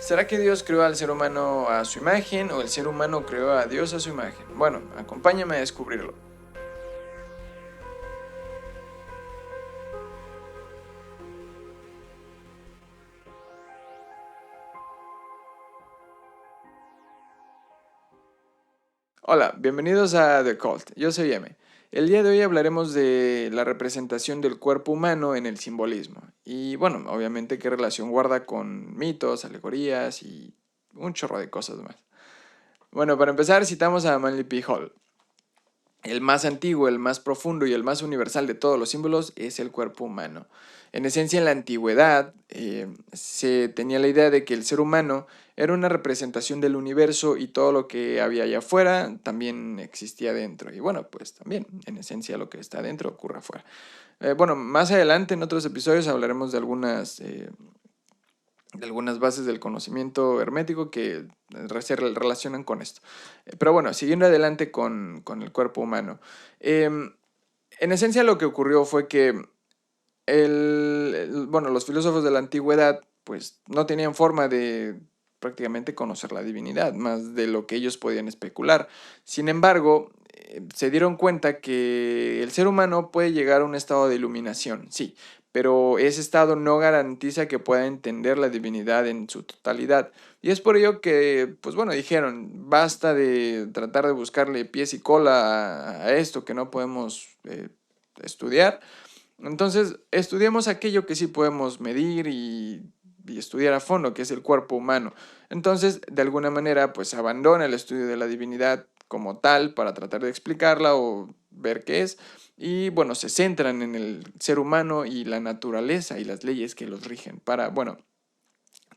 ¿Será que Dios creó al ser humano a su imagen o el ser humano creó a Dios a su imagen? Bueno, acompáñame a descubrirlo. Hola, bienvenidos a The Cult. Yo soy M. El día de hoy hablaremos de la representación del cuerpo humano en el simbolismo. Y bueno, obviamente qué relación guarda con mitos, alegorías y un chorro de cosas más. Bueno, para empezar citamos a Manly P. Hall. El más antiguo, el más profundo y el más universal de todos los símbolos es el cuerpo humano. En esencia, en la antigüedad se tenía la idea de que el ser humano era una representación del universo y todo lo que había allá afuera también existía dentro. Y bueno, pues también, en esencia, lo que está dentro ocurre afuera. Bueno, más adelante en otros episodios hablaremos de algunas bases del conocimiento hermético que se relacionan con esto. Pero bueno, siguiendo adelante con el cuerpo humano. En esencia lo que ocurrió fue que bueno, los filósofos de la antigüedad pues no tenían forma de prácticamente conocer la divinidad, más de lo que ellos podían especular. Sin embargo, se dieron cuenta que el ser humano puede llegar a un estado de iluminación, sí, pero ese estado no garantiza que pueda entender la divinidad en su totalidad. Y es por ello que, pues bueno, dijeron, basta de tratar de buscarle pies y cola a esto que no podemos estudiar. Entonces, estudiemos aquello que sí podemos medir y estudiar a fondo, que es el cuerpo humano. Entonces, de alguna manera, pues abandona el estudio de la divinidad como tal para tratar de explicarla o ver qué es. Y bueno, se centran en el ser humano y la naturaleza y las leyes que los rigen para, bueno,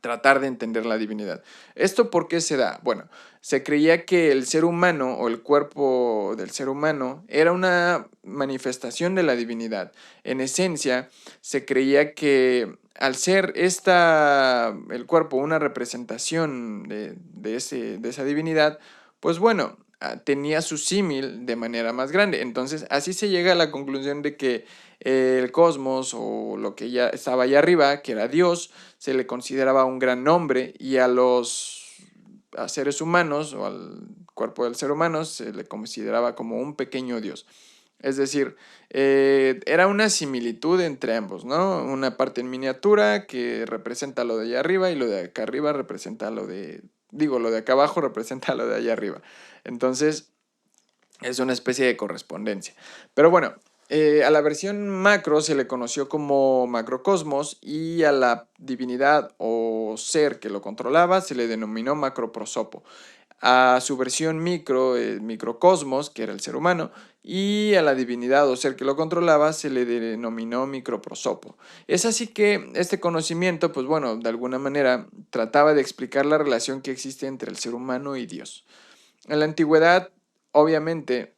tratar de entender la divinidad. ¿Esto por qué se da? Bueno, se creía que el ser humano o el cuerpo del ser humano era una manifestación de la divinidad. En esencia, se creía que al ser el cuerpo una representación de esa divinidad, pues bueno, tenía su símil de manera más grande. Entonces, así se llega a la conclusión de que el cosmos o lo que ya estaba allá arriba, que era Dios, se le consideraba un gran nombre y a seres humanos o al cuerpo del ser humano se le consideraba como un pequeño Dios. Es decir, era una similitud entre ambos, ¿no? Una parte en miniatura que representa lo de allá arriba y lo de acá arriba representa lo de acá abajo representa lo de allá arriba. Entonces, es una especie de correspondencia. Pero bueno, a la versión macro se le conoció como macrocosmos y a la divinidad o ser que lo controlaba se le denominó macroprosopo. A su versión micro, microcosmos, que era el ser humano, y a la divinidad o ser que lo controlaba se le denominó microprosopo. Es así que este conocimiento, pues bueno, de alguna manera trataba de explicar la relación que existe entre el ser humano y Dios. En la antigüedad, obviamente,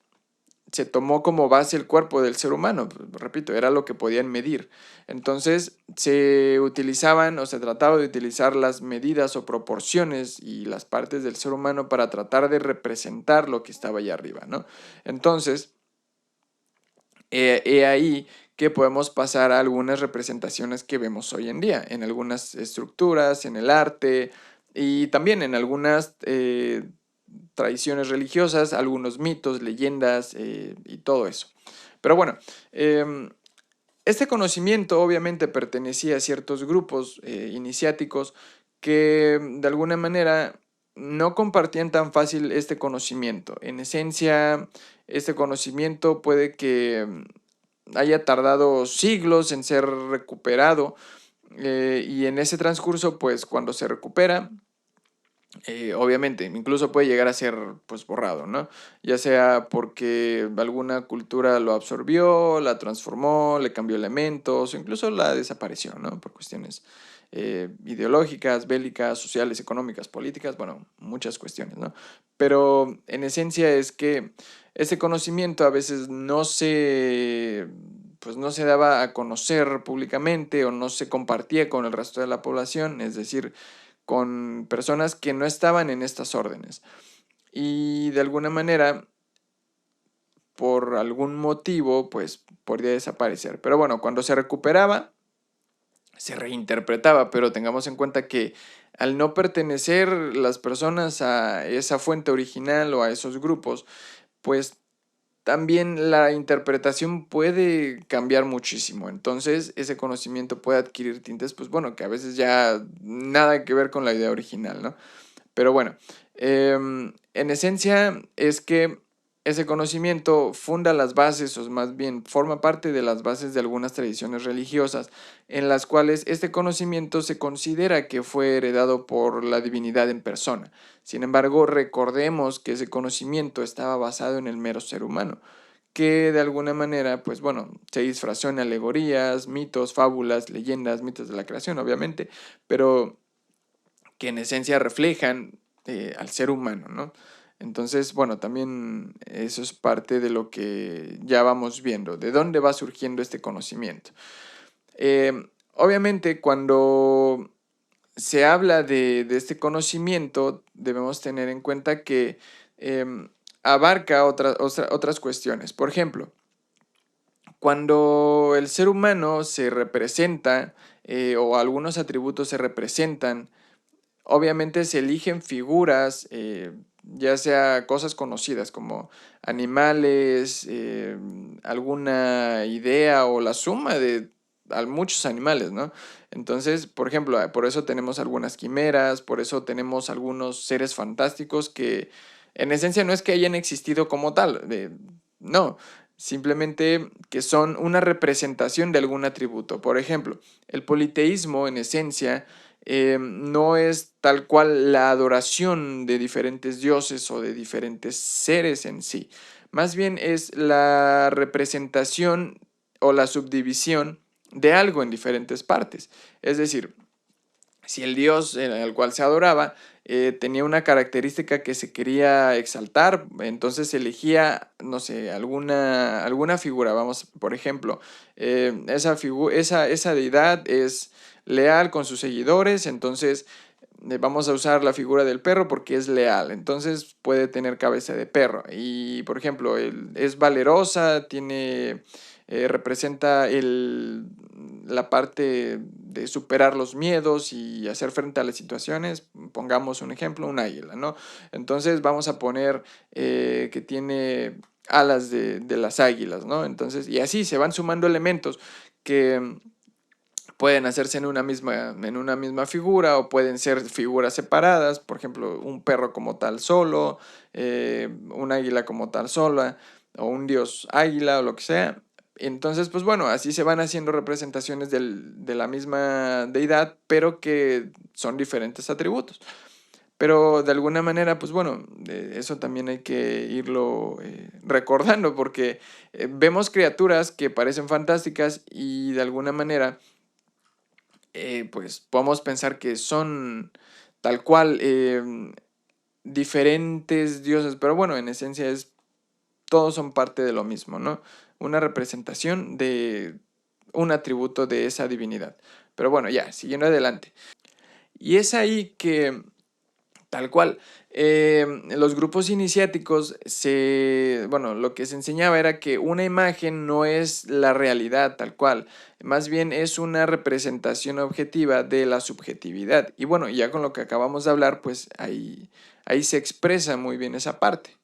se tomó como base el cuerpo del ser humano, repito, era lo que podían medir. Entonces se utilizaban o se trataba de utilizar las medidas o proporciones y las partes del ser humano para tratar de representar lo que estaba allá arriba, ¿no? Entonces, he ahí que podemos pasar a algunas representaciones que vemos hoy en día, en algunas estructuras, en el arte y también en algunas tradiciones religiosas, algunos mitos, leyendas y todo eso. Pero bueno, este conocimiento obviamente pertenecía a ciertos grupos iniciáticos que de alguna manera no compartían tan fácil este conocimiento. En esencia, este conocimiento puede que haya tardado siglos en ser recuperado y en ese transcurso, pues cuando se recupera, obviamente, incluso puede llegar a ser pues borrado, ¿no? Ya sea porque alguna cultura lo absorbió, la transformó, le cambió elementos, o incluso la desapareció, ¿no? Por cuestiones ideológicas, bélicas, sociales, económicas, políticas, bueno, muchas cuestiones, ¿no? Pero en esencia es que ese conocimiento a veces pues no se daba a conocer públicamente o no se compartía con el resto de la población, es decir, con personas que no estaban en estas órdenes. Y de alguna manera, por algún motivo, pues podría desaparecer. Pero bueno, cuando se recuperaba, se reinterpretaba, pero tengamos en cuenta que al no pertenecer las personas a esa fuente original o a esos grupos, pues también la interpretación puede cambiar muchísimo. Entonces, ese conocimiento puede adquirir tintes, pues bueno, que a veces ya nada que ver con la idea original, ¿no? Pero bueno, en esencia es que ese conocimiento funda las bases, o más bien forma parte de las bases de algunas tradiciones religiosas, en las cuales este conocimiento se considera que fue heredado por la divinidad en persona. Sin embargo, recordemos que ese conocimiento estaba basado en el mero ser humano, que de alguna manera, pues bueno, se disfrazó en alegorías, mitos, fábulas, leyendas, mitos de la creación, obviamente, pero que en esencia reflejan al ser humano, ¿no? Entonces, bueno, también eso es parte de lo que ya vamos viendo, de dónde va surgiendo este conocimiento. Obviamente, cuando se habla de este conocimiento, debemos tener en cuenta que abarca otras cuestiones. Por ejemplo, cuando el ser humano se representa o algunos atributos se representan, obviamente se eligen figuras, ya sea cosas conocidas como animales, alguna idea o la suma de muchos animales, ¿no? Entonces, por ejemplo, por eso tenemos algunas quimeras, por eso tenemos algunos seres fantásticos que en esencia no es que hayan existido como tal, no, simplemente que son una representación de algún atributo. Por ejemplo, el politeísmo en esencia no es tal cual la adoración de diferentes dioses o de diferentes seres en sí. Más bien es la representación o la subdivisión de algo en diferentes partes. Es decir, si el dios al cual se adoraba tenía una característica que se quería exaltar, entonces se elegía, no sé, alguna figura. Vamos, por ejemplo, esa deidad es leal con sus seguidores, entonces vamos a usar la figura del perro porque es leal, entonces puede tener cabeza de perro. Y, por ejemplo, es valerosa, representa la parte de superar los miedos y hacer frente a las situaciones. Pongamos un ejemplo, un águila, ¿no? Entonces vamos a poner que tiene alas de las águilas, ¿no? Entonces, y así se van sumando elementos que pueden hacerse en una misma figura o pueden ser figuras separadas, por ejemplo, un perro como tal solo, un águila como tal sola, o un dios águila o lo que sea. Entonces, pues bueno, así se van haciendo representaciones de la misma deidad, pero que son diferentes atributos. Pero de alguna manera, pues bueno, eso también hay que irlo recordando, porque vemos criaturas que parecen fantásticas y de alguna manera pues podemos pensar que son tal cual diferentes dioses, pero bueno, en esencia todos son parte de lo mismo, ¿no? Una representación de un atributo de esa divinidad. Pero bueno, ya, siguiendo adelante. Y es ahí que tal cual. Los grupos iniciáticos, bueno, lo que se enseñaba era que una imagen no es la realidad tal cual, más bien es una representación objetiva de la subjetividad. Y bueno, ya con lo que acabamos de hablar, pues ahí se expresa muy bien esa parte.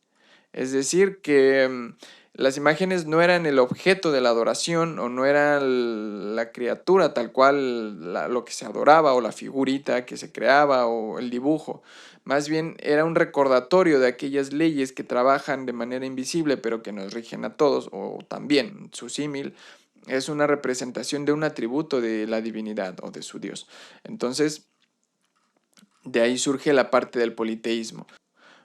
Es decir, que las imágenes no eran el objeto de la adoración o no era la criatura tal cual lo que se adoraba o la figurita que se creaba o el dibujo. Más bien era un recordatorio de aquellas leyes que trabajan de manera invisible pero que nos rigen a todos, o también su símil es una representación de un atributo de la divinidad o de su Dios. Entonces, de ahí surge la parte del politeísmo.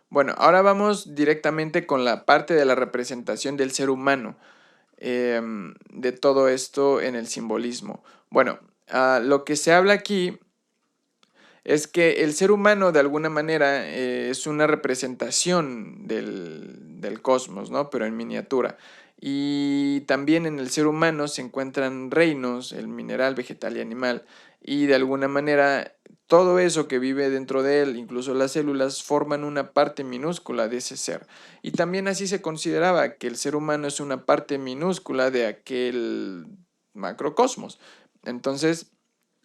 Bueno, ahora vamos directamente con la parte de la representación del ser humano, de todo esto en el simbolismo. Bueno, lo que se habla aquí es que el ser humano de alguna manera es una representación del cosmos, ¿no? Pero en miniatura. Y también en el ser humano se encuentran reinos, el mineral, vegetal y animal. Y de alguna manera todo eso que vive dentro de él, incluso las células, forman una parte minúscula de ese ser. Y también así se consideraba que el ser humano es una parte minúscula de aquel macrocosmos. Entonces,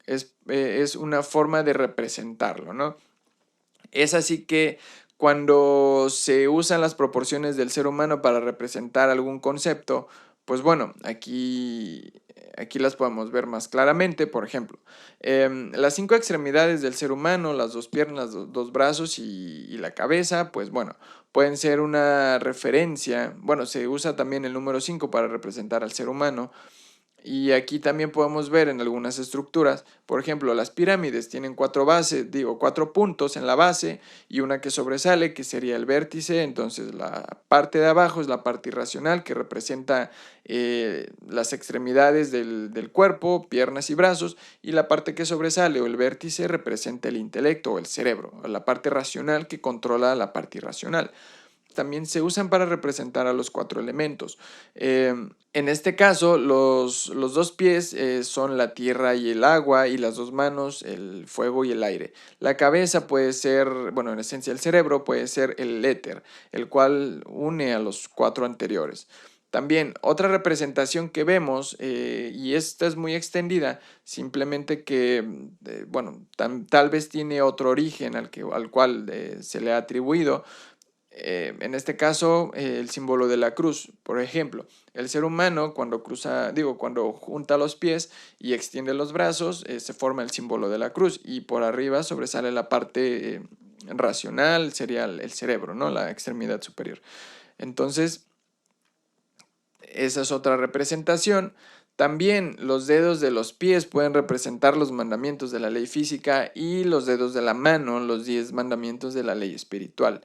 es una forma de representarlo, ¿no? Es así que cuando se usan las proporciones del ser humano para representar algún concepto, pues bueno, aquí las podemos ver más claramente. Por ejemplo, las 5 extremidades del ser humano, las 2 piernas, dos brazos y la cabeza, pues bueno, pueden ser una referencia. Bueno, se usa también el número 5 para representar al ser humano. Y aquí también podemos ver en algunas estructuras, por ejemplo, las pirámides tienen 4 bases, 4 puntos en la base y una que sobresale, que sería el vértice. Entonces la parte de abajo es la parte irracional, que representa las extremidades del cuerpo, piernas y brazos, y la parte que sobresale o el vértice representa el intelecto o el cerebro, o la parte racional que controla la parte irracional. También se usan para representar a los 4 elementos. En este caso, los 2 pies son la tierra y el agua, y las 2 manos el fuego y el aire. La cabeza puede ser, bueno, en esencia el cerebro puede ser el éter, el cual une a los 4 anteriores. También otra representación que vemos, y esta es muy extendida, simplemente que, bueno, tal vez tiene otro origen al cual se le ha atribuido. En este caso, el símbolo de la cruz. Por ejemplo, el ser humano cuando cuando junta los pies y extiende los brazos, se forma el símbolo de la cruz, y por arriba sobresale la parte racional, sería el cerebro, ¿no? La extremidad superior. Entonces, esa es otra representación. También los dedos de los pies pueden representar los mandamientos de la ley física, y los dedos de la mano los 10 mandamientos de la ley espiritual.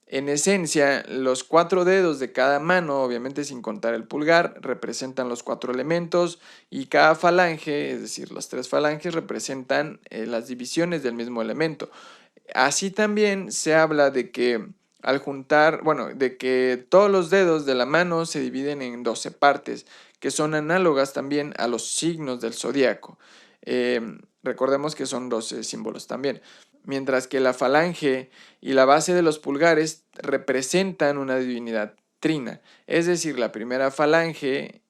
En esencia, los 4 dedos de cada mano, obviamente sin contar el pulgar, representan los 4 elementos, y cada falange, es decir, las 3 falanges, representan las divisiones del mismo elemento. Así también se habla de que al juntar, bueno, de que todos los dedos de la mano se dividen en 12 partes, que son análogas también a los signos del zodiaco. Recordemos que son 12 símbolos también. Mientras que la falange y la base de los pulgares representan una divinidad trina. Es decir, la primera falange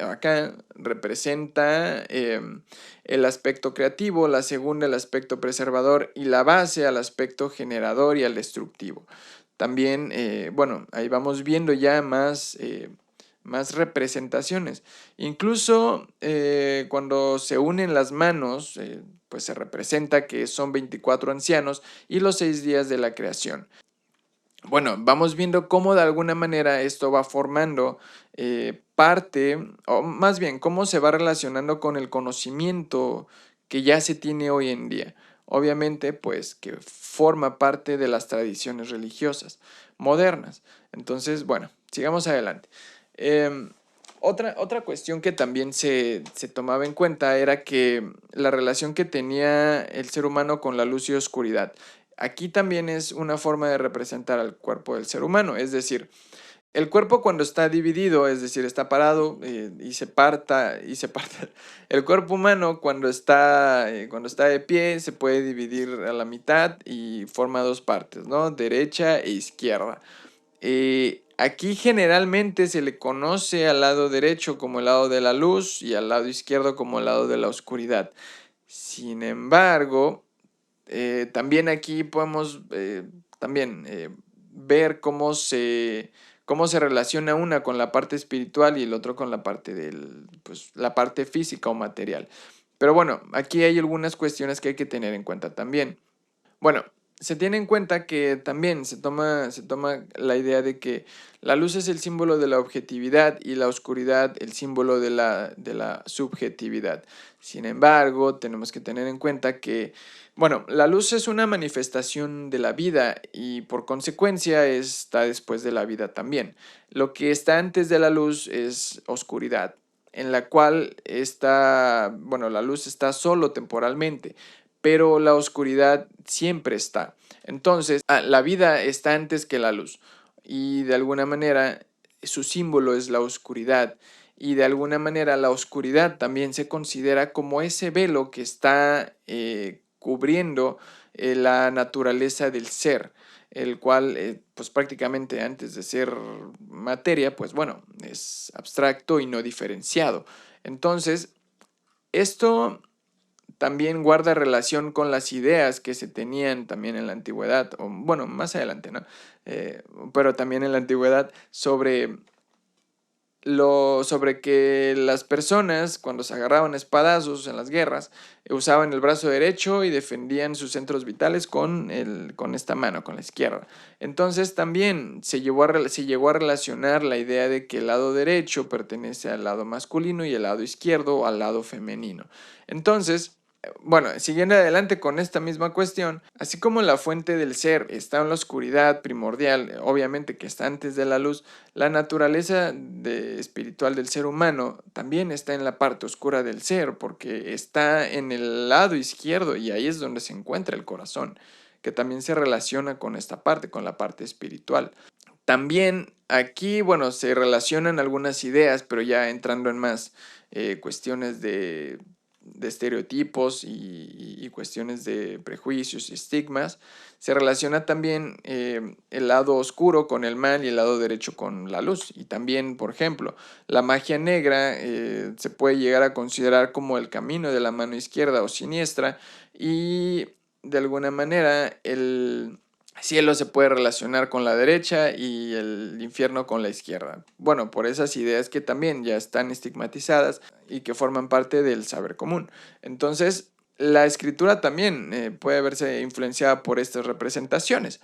acá representa el aspecto creativo, la segunda el aspecto preservador, y la base al aspecto generador y al destructivo. También, bueno, ahí vamos viendo ya más representaciones. Incluso cuando se unen las manos, pues se representa que son 24 ancianos y los 6 días de la creación. Bueno, vamos viendo cómo de alguna manera esto va formando parte, o más bien, cómo se va relacionando con el conocimiento que ya se tiene hoy en día. Obviamente, pues que forma parte de las tradiciones religiosas modernas. Entonces, bueno, sigamos adelante. Otra cuestión que también se tomaba en cuenta era que la relación que tenía el ser humano con la luz y oscuridad. Aquí también es una forma de representar al cuerpo del ser humano, es decir, el cuerpo cuando está dividido, es decir, está parado y se parta. El cuerpo humano cuando está de pie se puede dividir a la mitad y forma 2 partes, ¿no? Derecha e izquierda. Aquí generalmente se le conoce al lado derecho como el lado de la luz y al lado izquierdo como el lado de la oscuridad. Sin embargo, también aquí podemos también ver cómo se relaciona una con la parte espiritual y el otro con la parte pues, la parte física o material. Pero bueno, aquí hay algunas cuestiones que hay que tener en cuenta también. Bueno, se tiene en cuenta que también se toma la idea de que la luz es el símbolo de la objetividad y la oscuridad el símbolo de la subjetividad. Sin embargo, tenemos que tener en cuenta que, bueno, la luz es una manifestación de la vida y por consecuencia está después de la vida también. Lo que está antes de la luz es oscuridad, en la cual la luz está solo temporalmente, pero la oscuridad siempre está. Entonces, la vida está antes que la luz, y de alguna manera su símbolo es la oscuridad, y de alguna manera la oscuridad también se considera como ese velo que está cubriendo la naturaleza del ser, el cual pues prácticamente antes de ser materia, pues bueno, es abstracto y no diferenciado. Entonces, esto también guarda relación con las ideas que se tenían también en la antigüedad, o bueno, más adelante, ¿no? Pero también en la antigüedad sobre que las personas cuando se agarraban a espadazos en las guerras usaban el brazo derecho y defendían sus centros vitales con esta mano, con la izquierda. Entonces también se llegó a relacionar la idea de que el lado derecho pertenece al lado masculino y el lado izquierdo al lado femenino. Entonces, bueno, siguiendo adelante con esta misma cuestión, así como la fuente del ser está en la oscuridad primordial, obviamente que está antes de la luz, la naturaleza espiritual del ser humano también está en la parte oscura del ser, porque está en el lado izquierdo y ahí es donde se encuentra el corazón, que también se relaciona con esta parte, con la parte espiritual. También aquí, bueno, se relacionan algunas ideas, pero ya entrando en más cuestiones de estereotipos y cuestiones de prejuicios y estigmas. Se relaciona también el lado oscuro con el mal y el lado derecho con la luz. Y también, por ejemplo, la magia negra se puede llegar a considerar como el camino de la mano izquierda o siniestra, y de alguna manera el cielo se puede relacionar con la derecha y el infierno con la izquierda. Bueno, por esas ideas que también ya están estigmatizadas y que forman parte del saber común. Entonces, la escritura también puede verse influenciada por estas representaciones.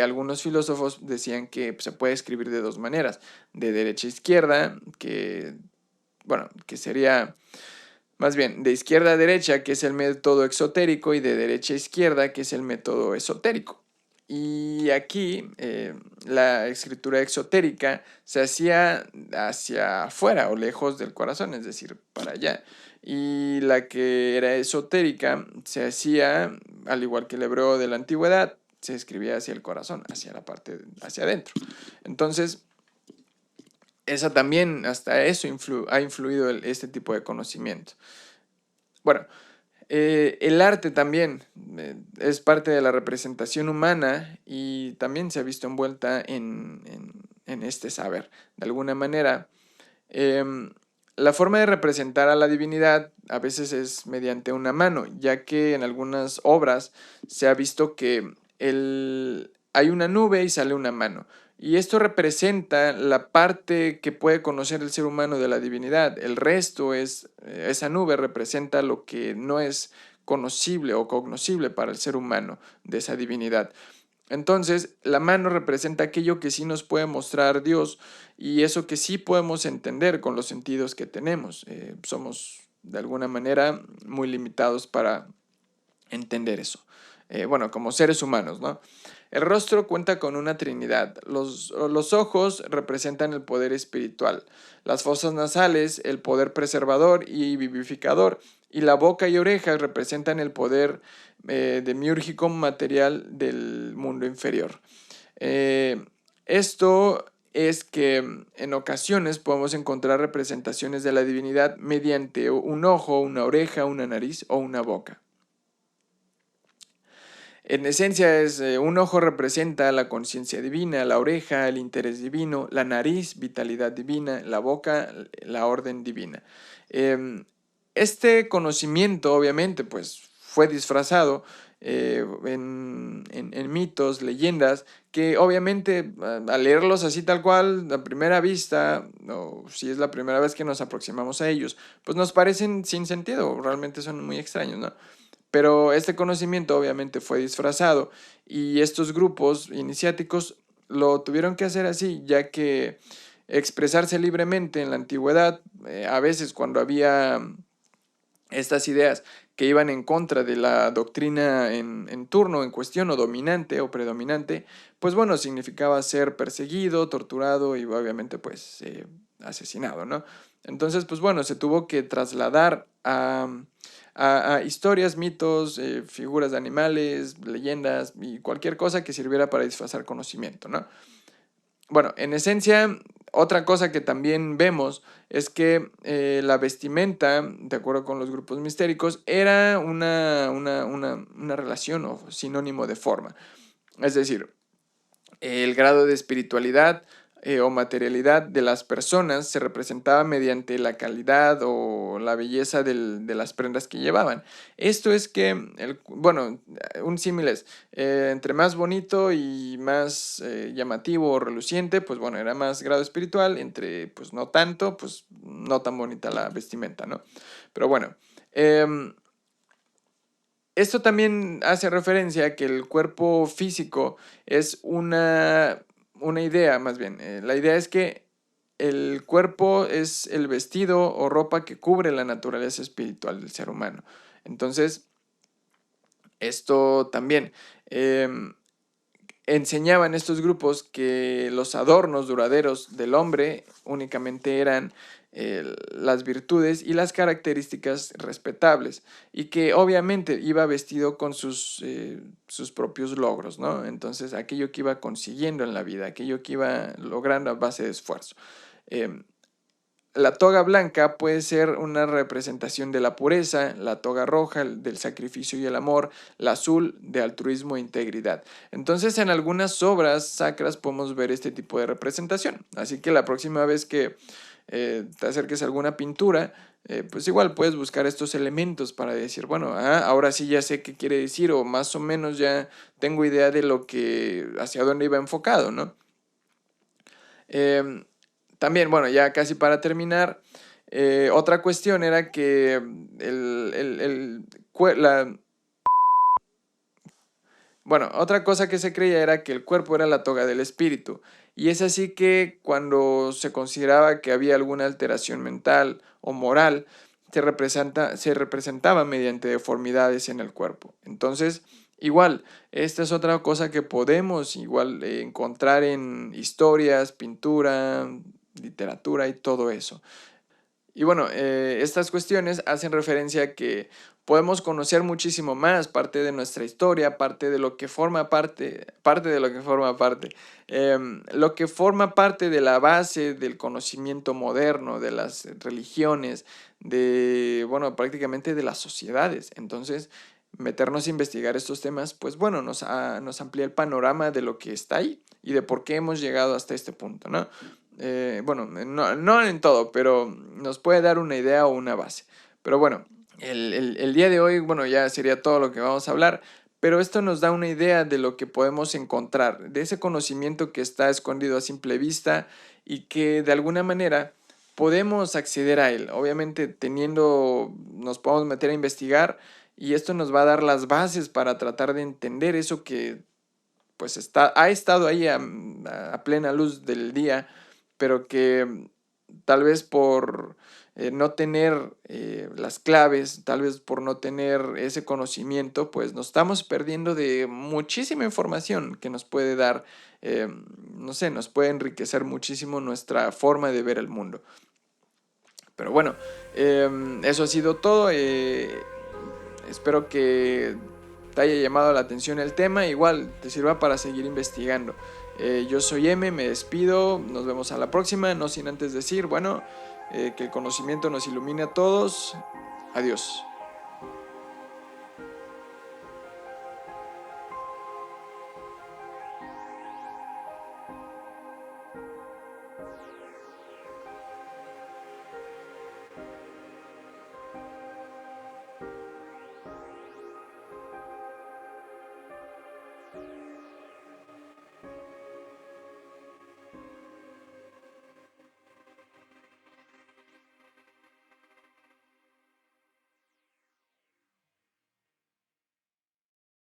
Algunos filósofos decían que se puede escribir de dos maneras, de derecha a izquierda, que sería más bien de izquierda a derecha, que es el método exotérico, y de derecha a izquierda, que es el método esotérico. Y aquí la escritura exotérica se hacía hacia afuera o lejos del corazón, es decir, para allá. Y la que era esotérica se hacía, al igual que el hebreo de la antigüedad, se escribía hacia el corazón, hacia la parte, hacia adentro. Entonces, esa también, hasta eso ha influido este tipo de conocimiento. Bueno, el arte también es parte de la representación humana y también se ha visto envuelta en este saber. De alguna manera, la forma de representar a la divinidad a veces es mediante una mano, ya que en algunas obras se ha visto que hay una nube y sale una mano. Y esto representa la parte que puede conocer el ser humano de la divinidad. El resto esa nube representa lo que no es conocible o cognoscible para el ser humano de esa divinidad. Entonces, la mano representa aquello que sí nos puede mostrar Dios y eso que sí podemos entender con los sentidos que tenemos. Somos, de alguna manera, muy limitados para entender eso. Como seres humanos, ¿no? El rostro cuenta con una trinidad. Los ojos representan el poder espiritual, las fosas nasales el poder preservador y vivificador, y la boca y orejas representan el poder demiúrgico material del mundo inferior. Esto es que en ocasiones podemos encontrar representaciones de la divinidad mediante un ojo, una oreja, una nariz o una boca. En esencia un ojo representa la conciencia divina, la oreja, el interés divino, la nariz, vitalidad divina, la boca, la orden divina. Este conocimiento obviamente pues fue disfrazado en mitos, leyendas, que obviamente al leerlos así tal cual, a primera vista, o si es la primera vez que nos aproximamos a ellos, pues nos parecen sin sentido, realmente son muy extraños, ¿no? Pero este conocimiento obviamente fue disfrazado y estos grupos iniciáticos lo tuvieron que hacer así, ya que expresarse libremente en la antigüedad, a veces cuando había estas ideas que iban en contra de la doctrina en turno, en cuestión, o dominante o predominante, pues bueno, significaba ser perseguido, torturado y obviamente pues asesinado, ¿no? Entonces, pues bueno, se tuvo que trasladar a historias, mitos, figuras de animales, leyendas y cualquier cosa que sirviera para disfrazar conocimiento, ¿no? Bueno, en esencia, otra cosa que también vemos es que la vestimenta, de acuerdo con los grupos mistéricos, era una relación o sinónimo de forma. Es decir, el grado de espiritualidad o materialidad de las personas se representaba mediante la calidad o la belleza de las prendas que llevaban. Esto es que, un símil es, entre más bonito y más llamativo o reluciente, pues bueno, era más grado espiritual, entre pues no tanto, pues no tan bonita la vestimenta, ¿no? Pero bueno, esto también hace referencia a que el cuerpo físico es una idea, más bien. La idea es que el cuerpo es el vestido o ropa que cubre la naturaleza espiritual del ser humano. Entonces, esto también enseñaban estos grupos que los adornos duraderos del hombre únicamente eran las virtudes y las características respetables, y que obviamente iba vestido con sus propios logros, ¿no? Entonces, aquello que iba consiguiendo en la vida, aquello que iba logrando a base de esfuerzo. La toga blanca puede ser una representación de la pureza, la toga roja del sacrificio y el amor, la azul de altruismo e integridad. Entonces, en algunas obras sacras podemos ver este tipo de representación. Así que la próxima vez que te acerques a alguna pintura, pues igual puedes buscar estos elementos para decir, bueno, ahora sí ya sé qué quiere decir, o más o menos ya tengo idea de lo que, hacia dónde iba enfocado, ¿no? También, bueno, ya casi para terminar, otra cuestión era que otra cosa que se creía era que el cuerpo era la toga del espíritu. Y es así que cuando se consideraba que había alguna alteración mental o moral, se representaba mediante deformidades en el cuerpo. Entonces, igual, esta es otra cosa que podemos igual encontrar en historias, pintura, literatura y todo eso. Y bueno, estas cuestiones hacen referencia a que podemos conocer muchísimo más, parte de nuestra historia, parte de lo que forma parte de lo que forma parte, lo que forma parte de la base del conocimiento moderno, de las religiones, bueno, prácticamente de las sociedades. Entonces, meternos a investigar estos temas, pues bueno, nos amplía el panorama de lo que está ahí y de por qué hemos llegado hasta este punto, ¿no? No en todo, pero nos puede dar una idea o una base. Pero bueno, el día de hoy, bueno, ya sería todo lo que vamos a hablar, pero esto nos da una idea de lo que podemos encontrar, de ese conocimiento que está escondido a simple vista y que de alguna manera podemos acceder a él. Obviamente nos podemos meter a investigar, y esto nos va a dar las bases para tratar de entender eso que pues ha estado ahí a plena luz del día, pero que tal vez por no tener las claves, tal vez por no tener ese conocimiento, pues nos estamos perdiendo de muchísima información que nos puede dar, no sé, nos puede enriquecer muchísimo nuestra forma de ver el mundo. Pero bueno, eso ha sido todo. Espero que te haya llamado la atención el tema, igual te sirva para seguir investigando. Yo soy M, me despido, nos vemos a la próxima, no sin antes decir, bueno, que el conocimiento nos ilumine a todos. Adiós.